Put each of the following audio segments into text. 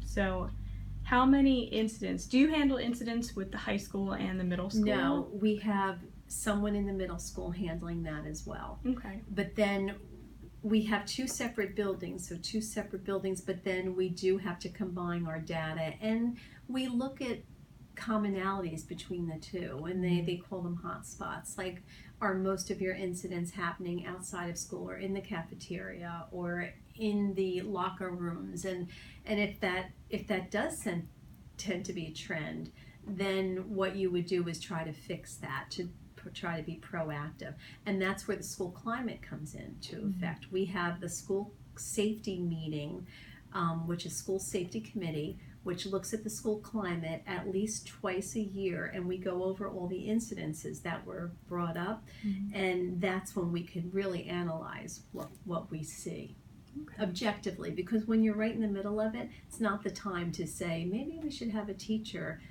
So how many incidents? Do you handle incidents with the high school and the middle school? No, we have someone in the middle school handling that as well. Okay. But then we have two separate buildings, but then we do have to combine our data, and we look at commonalities between the two, and they call them hot spots. Like, are most of your incidents happening outside of school or in the cafeteria or in the locker rooms? And if that does tend to be a trend, then what you would do is try to fix that, to try to be proactive. And that's where the school climate comes into effect. We have the school safety meeting, which is school safety committee, which looks at the school climate at least twice a year, and we go over all the incidences that were brought up, and that's when we can really analyze what we see. Okay. Objectively, because when you're right in the middle of it, it's not the time to say, maybe we should have a teacher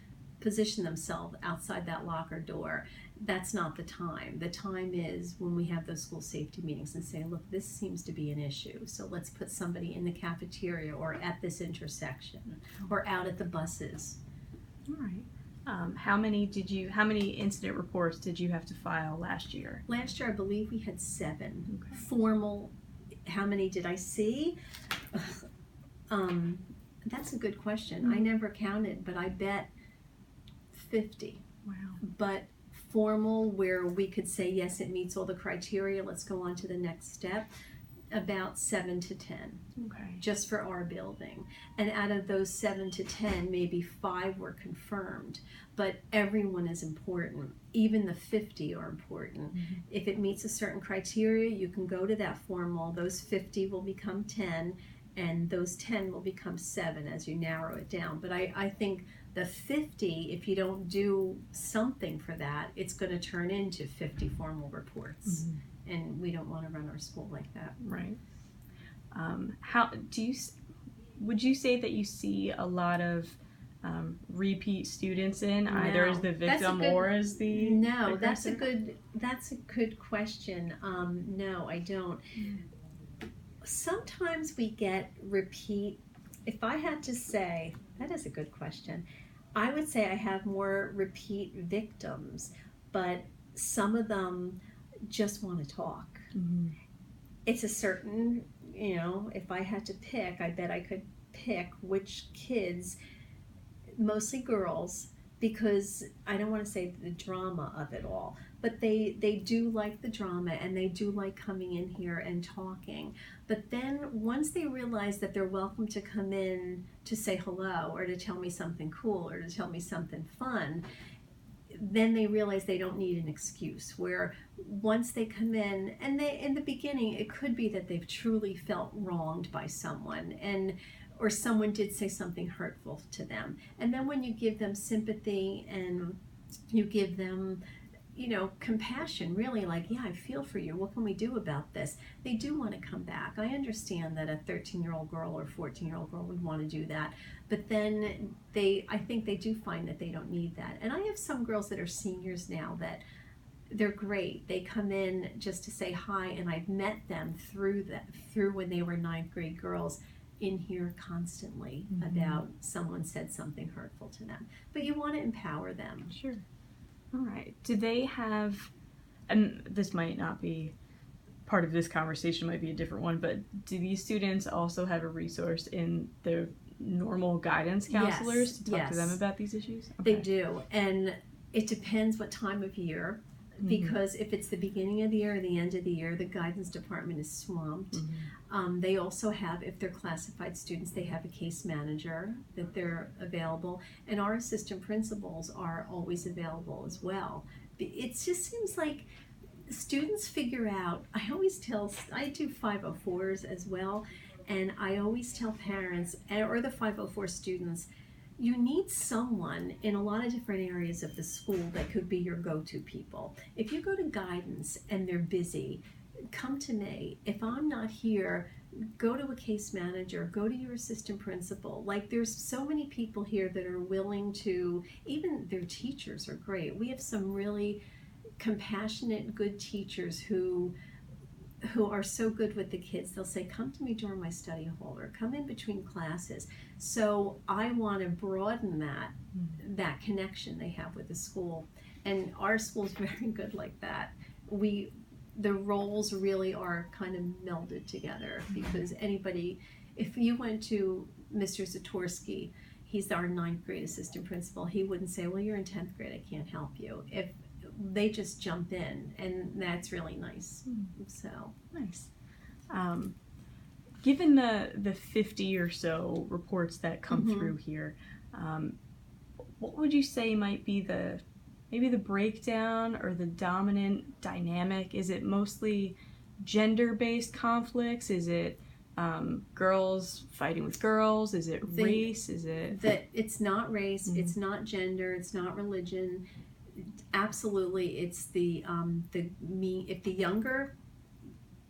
position themselves outside that locker door. That's not the time. The time is when we have those school safety meetings and say, look, this seems to be an issue, so let's put somebody in the cafeteria or at this intersection or out at the buses. All right. How many incident reports did you have to file last year? Last year, I believe we had 7. Okay. Formal. How many did I see? That's a good question. I never counted, but I bet 50. Wow. But formal, where we could say, yes, it meets all the criteria, let's go on to the next step, about 7 to 10. Okay. Just for our building. And out of those 7 to 10, maybe 5 were confirmed. But everyone is important. Even the 50 are important. If it meets a certain criteria, you can go to that formal. Those 50 will become 10, and those 10 will become 7 as you narrow it down. But I think the 50, if you don't do something for that, it's going to turn into 50 formal reports. And we don't want to run our school like that. Right. Would you say that you see a lot of repeat students in, either as the victim or as the aggressor? That's a good question. No, I don't. Sometimes we get repeat. If I had to say, that is a good question. I would say I have more repeat victims, but some of them just want to talk. It's a certain, if I had to pick, I bet I could pick which kids, mostly girls, because I don't want to say the drama of it all, but they do like the drama, and they do like coming in here and talking. But then once they realize that they're welcome to come in to say hello, or to tell me something cool, or to tell me something fun, then they realize they don't need an excuse. Where once they come in, and in the beginning, it could be that they've truly felt wronged by someone, or someone did say something hurtful to them. And then when you give them sympathy and you give them, compassion, really, like, yeah, I feel for you, what can we do about this? They do want to come back. I understand that a 13-year-old girl or 14-year-old girl would want to do that, but then I think they do find that they don't need that. And I have some girls that are seniors now that they're great. They come in just to say hi, and I've met them through when they were 9th grade girls in here constantly about someone said something hurtful to them. But you want to empower them. Sure. All right. Do they have, and this might not be part of this conversation, might be a different one, but do these students also have a resource in their normal guidance counselors to talk to them about these issues? Okay. They do. And it depends what time of year, because if it's the beginning of the year or the end of the year, the guidance department is swamped. They also have, if they're classified students, they have a case manager that they're available, and our assistant principals are always available as well. It just seems like students figure out, I do 504s as well, and I always tell parents, or the 504 students, you need someone in a lot of different areas of the school that could be your go-to people. If you go to guidance and they're busy, come to me. If I'm not here, go to a case manager, go to your assistant principal. Like, there's so many people here that are willing to, even their teachers are great. We have some really compassionate, good teachers who who are so good with the kids. They'll say, come to me during my study hall or come in between classes. So I want to broaden that connection they have with the school. And our school's very good like that. The roles really are kind of melded together, because if you went to Mr. Zatorsky, he's our 9th grade assistant principal, he wouldn't say, well, you're in 10th grade, I can't help you. If they just jump in, and that's really nice. So nice. Given the 50 or so reports that come through here, what would you say might be maybe the breakdown or the dominant dynamic? Is it mostly gender-based conflicts? Is it girls fighting with girls? Is it race? Is it that it's not race? It's not gender. It's not religion. Absolutely, it's if the younger,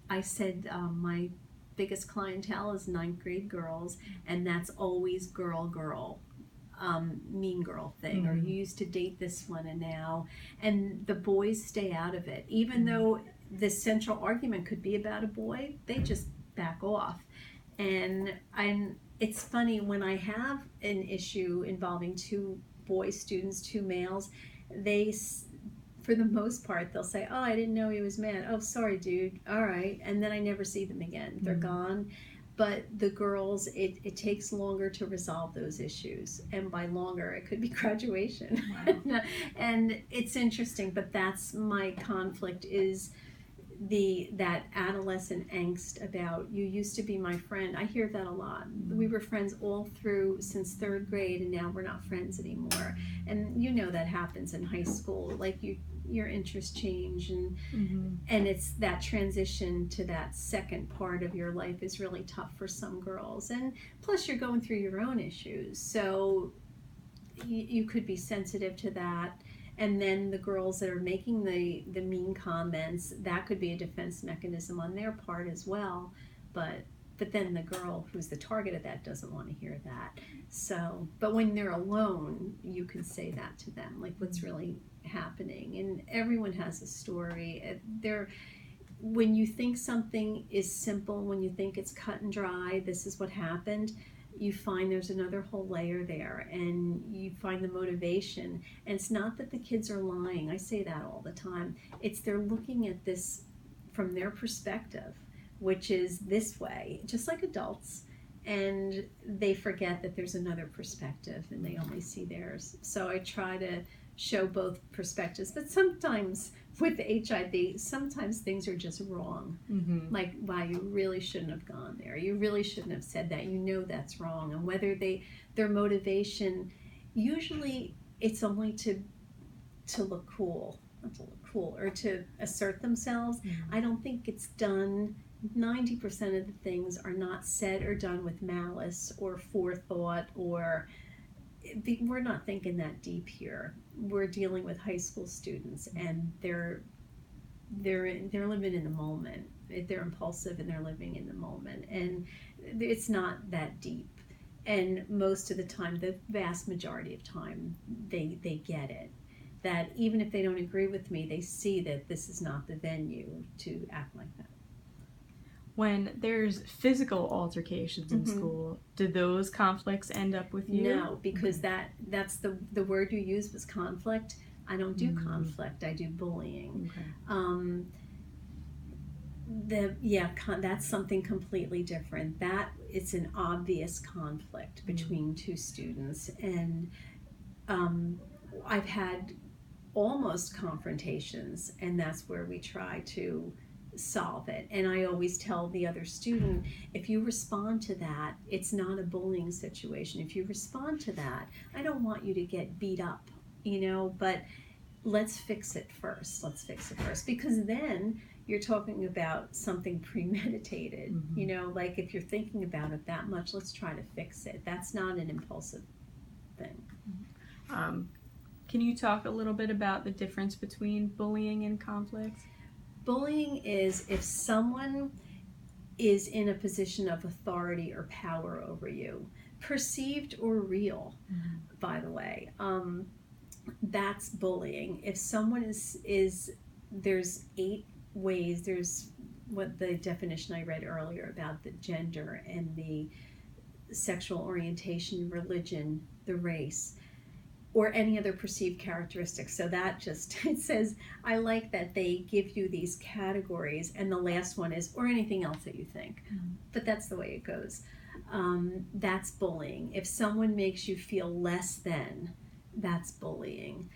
I said my biggest clientele is 9th grade girls, and that's always girl, mean girl thing, or you used to date this one and the boys stay out of it. Even though the central argument could be about a boy, they just back off. And it's funny, when I have an issue involving 2 boy students, 2 males, for the most part, they'll say, oh, I didn't know he was mad. Oh, sorry, dude. All right. And then I never see them again. They're gone. But the girls, it takes longer to resolve those issues. And by longer, it could be graduation. Wow. And it's interesting, but that's my conflict, is that adolescent angst about, you used to be my friend. I hear that a lot. We were friends all through since 3rd grade, and now we're not friends anymore. And that happens in high school. Like your interests change, and it's that transition to that second part of your life is really tough for some girls. And plus you're going through your own issues, so you could be sensitive to that. And then the girls that are making the mean comments, that could be a defense mechanism on their part as well. But then the girl who's the target of that doesn't want to hear that. So, but when they're alone, you can say that to them, like what's really happening. And everyone has a story. When you think something is simple, when you think it's cut and dry, this is what happened, you find there's another whole layer there, and you find the motivation. And it's not that the kids are lying. I say that all the time. It's they're looking at this from their perspective, which is this way, just like adults, and they forget that there's another perspective and they only see theirs. So I try to show both perspectives, but sometimes with HIB, sometimes things are just wrong. Like, wow, you really shouldn't have gone there. You really shouldn't have said that. That's wrong. And whether their motivation, usually it's only to look cool, not to look cool, or to assert themselves. I don't think it's done. 90% of the things are not said or done with malice or forethought, or we're not thinking that deep here. We're dealing with high school students, and they're living in the moment. They're impulsive and they're living in the moment, and it's not that deep. And most of the time, the vast majority of time, they get it. That even if they don't agree with me, they see that this is not the venue to act like that. When there's physical altercations in school, do those conflicts end up with you? No, because that's the word you used was conflict. I don't do conflict. I do bullying. That's something completely different. That it's an obvious conflict between 2 students, and I've had almost confrontations, and that's where we try to solve it. And I always tell the other student, if you respond to that, it's not a bullying situation. If you respond to that, I don't want you to get beat up, but let's fix it first. Because then you're talking about something premeditated. Like if you're thinking about it that much, let's try to fix it. That's not an impulsive thing. Can you talk a little bit about the difference between bullying and conflict? Bullying is if someone is in a position of authority or power over you, perceived or real, by the way. That's bullying. If someone is there's 8 ways, there's what the definition I read earlier about the gender and the sexual orientation, religion, the race, or any other perceived characteristics. So that just, it says, I like that they give you these categories, and the last one is, or anything else that you think. But that's the way it goes. That's bullying. If someone makes you feel less than, that's bullying.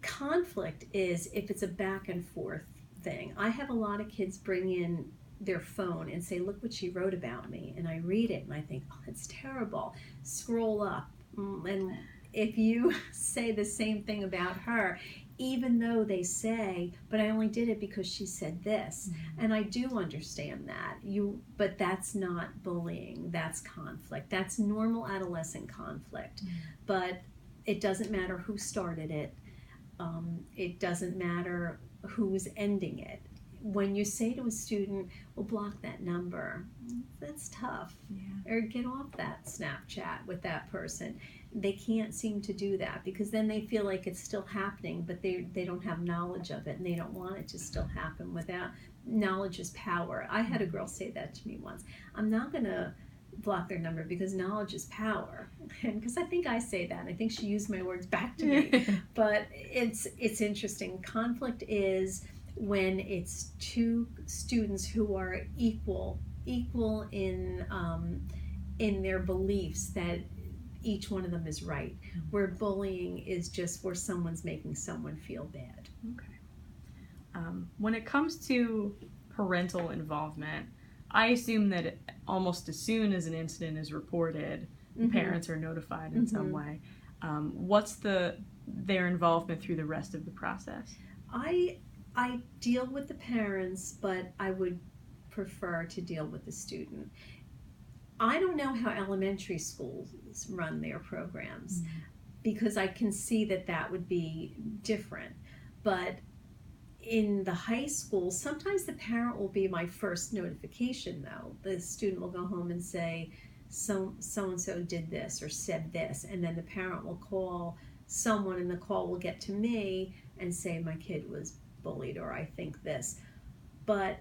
Conflict is if it's a back and forth thing. I have a lot of kids bring in their phone and say, look what she wrote about me. And I read it and I think, oh, it's terrible. Scroll up. And if you say the same thing about her, even though they say, but I only did it because she said this. And I do understand that. But that's not bullying. That's conflict. That's normal adolescent conflict. But it doesn't matter who started it. It doesn't matter who's ending it. When you say to a student, well, block that number, that's tough. Or get off that Snapchat with that person. They can't seem to do that because then they feel like it's still happening, but they don't have knowledge of it and they don't want it to still happen. Without knowledge is power. I had a girl say that to me once. I'm not going to block their number because knowledge is power. And because I think I say that, and I think she used my words back to me. But it's interesting. Conflict is when it's two students who are equal in their beliefs that each one of them is right. Where bullying is just where someone's making someone feel bad. Okay. When it comes to parental involvement, I assume that almost as soon as an incident is reported, parents are notified in some way. What's their involvement through the rest of the process? I deal with the parents, but I would prefer to deal with the student. I don't know how elementary schools run their programs because I can see that would be different. But in the high school, sometimes the parent will be my first notification, though. The student will go home and say, so-and-so did this or said this, and then the parent will call someone, and the call will get to me and say, my kid was bullied, or I think this. But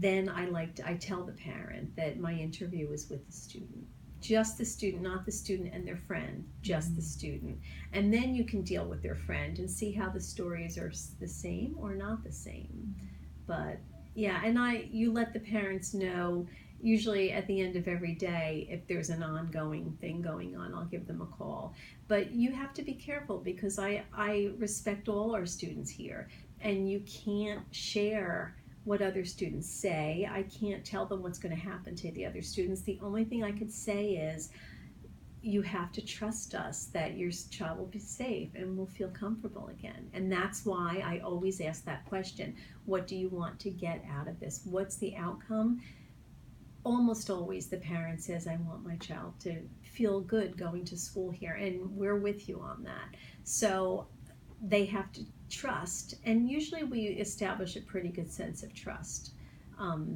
then I tell the parent that my interview was with the student. Just the student, not the student and their friend, just the student. And then you can deal with their friend and see how the stories are the same or not the same. But yeah, and you let the parents know, usually at the end of every day, if there's an ongoing thing going on, I'll give them a call. But you have to be careful because I respect all our students here, and you can't share what other students say. I can't tell them what's going to happen to the other students. The only thing I could say is you have to trust us that your child will be safe and will feel comfortable again. And that's why I always ask that question. What do you want to get out of this? What's the outcome? Almost always the parent says, I want my child to feel good going to school here, and we're with you on that. So they have to trust, and usually we establish a pretty good sense of trust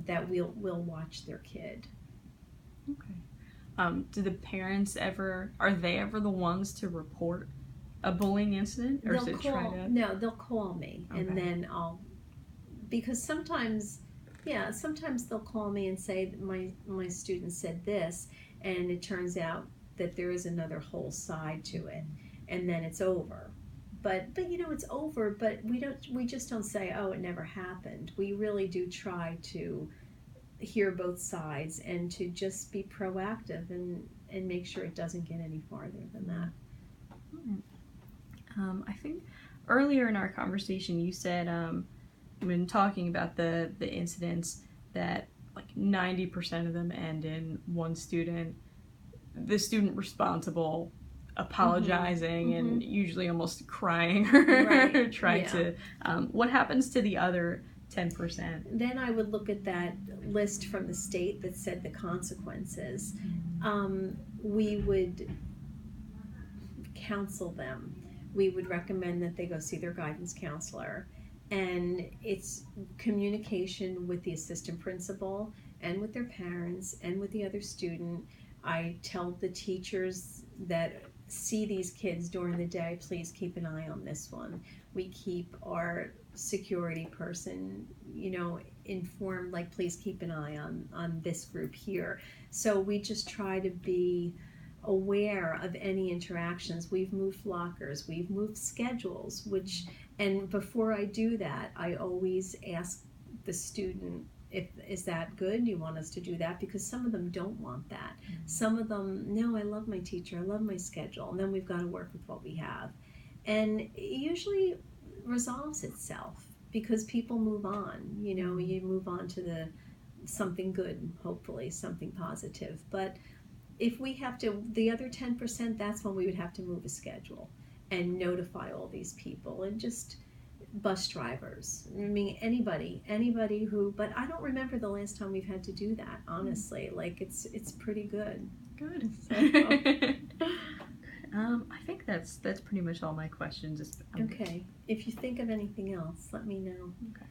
that we'll watch their kid. Okay. Do the parents are they ever the ones to report a bullying incident, or No, they'll call me, okay. And then because sometimes they'll call me and say my student said this, and it turns out that there is another whole side to it, and then it's over. But it's over, but we just don't say, oh, it never happened. We really do try to hear both sides and to just be proactive and make sure it doesn't get any farther than that. I think earlier in our conversation you said when talking about the incidents that like 90% of them end in one student, the student responsible apologizing and usually almost crying or trying to what happens to the other 10%? Then I would look at that list from the state that said the consequences. We would counsel them. We would recommend that they go see their guidance counselor, and it's communication with the assistant principal and with their parents and with the other student. I tell the teachers that see these kids during the day, please keep an eye on this one. We keep our security person, informed, like, please keep an eye on this group here. So we just try to be aware of any interactions. We've moved lockers, we've moved schedules, and before I do that, I always ask the student, is that good? Do you want us to do that? Because some of them don't want that. Some of them, no, I love my teacher, I love my schedule, and then we've got to work with what we have. And it usually resolves itself because people move on. You move on to something good, hopefully something positive. But if we have to, the other 10%, that's when we would have to move a schedule and notify all these people, and just bus drivers. I mean, anybody who, but I don't remember the last time we've had to do that, honestly. Like, it's pretty good. Good. So. I think that's pretty much all my questions. Okay. If you think of anything else, let me know. Okay.